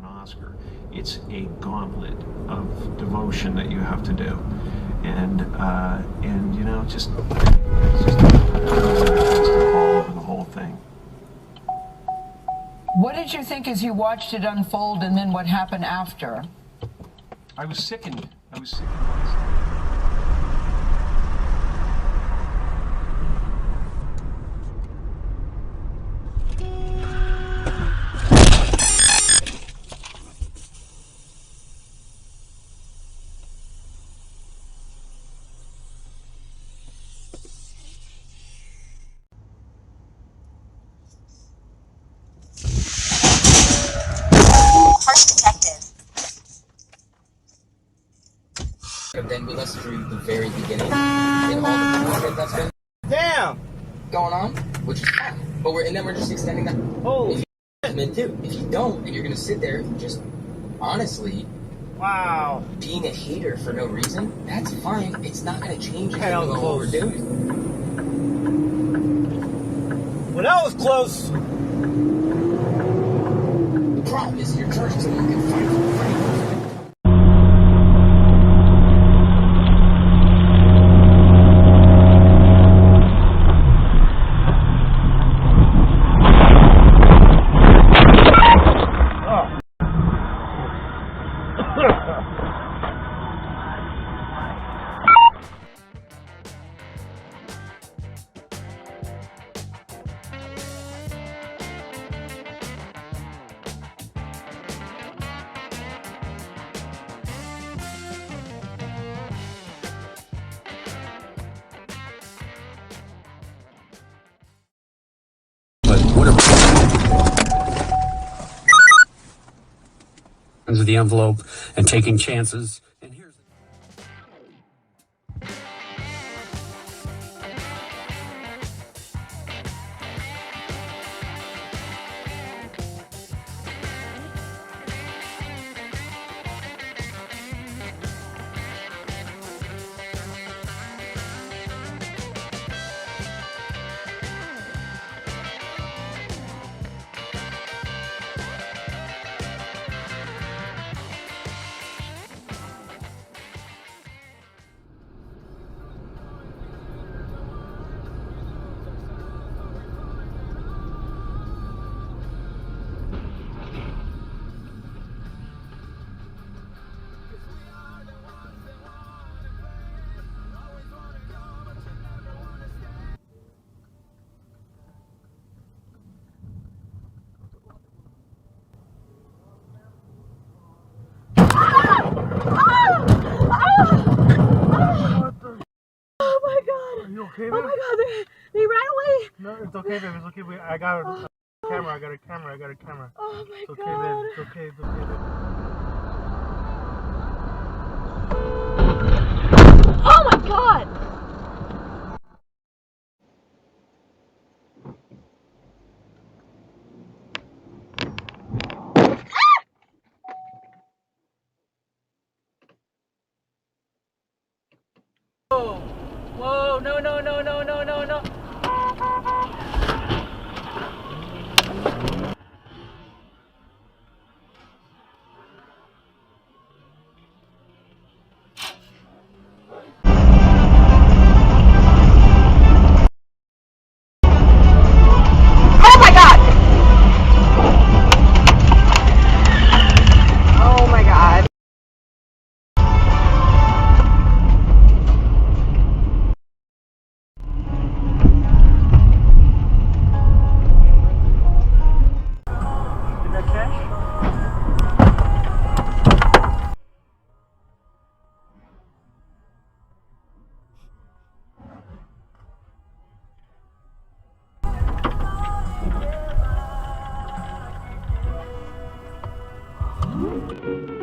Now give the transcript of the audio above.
Oscar. It's a gauntlet of devotion that you have to do, and you know, just all over the whole thing. What did you think as you watched it unfold, and then what happened after? I was sickened. I was sickened myself. And then with us through the very beginning and all the bullshit that's been going on, which is fine. But then we're just extending that. Holy too. If you don't, and you're gonna sit there just honestly, wow, being a hater for no reason, that's fine. It's not gonna change anything that was about what we're doing. Well, that was close. The problem is you're charging someone who can fight for free. Of the envelope and taking chances. And here's Okay, oh my god, they ran away. No, it's okay, babe. It's okay, babe. I got a camera. I got a camera. Oh my it's okay, god. babe. It's okay, babe. Oh my god. Whoa, no. Oh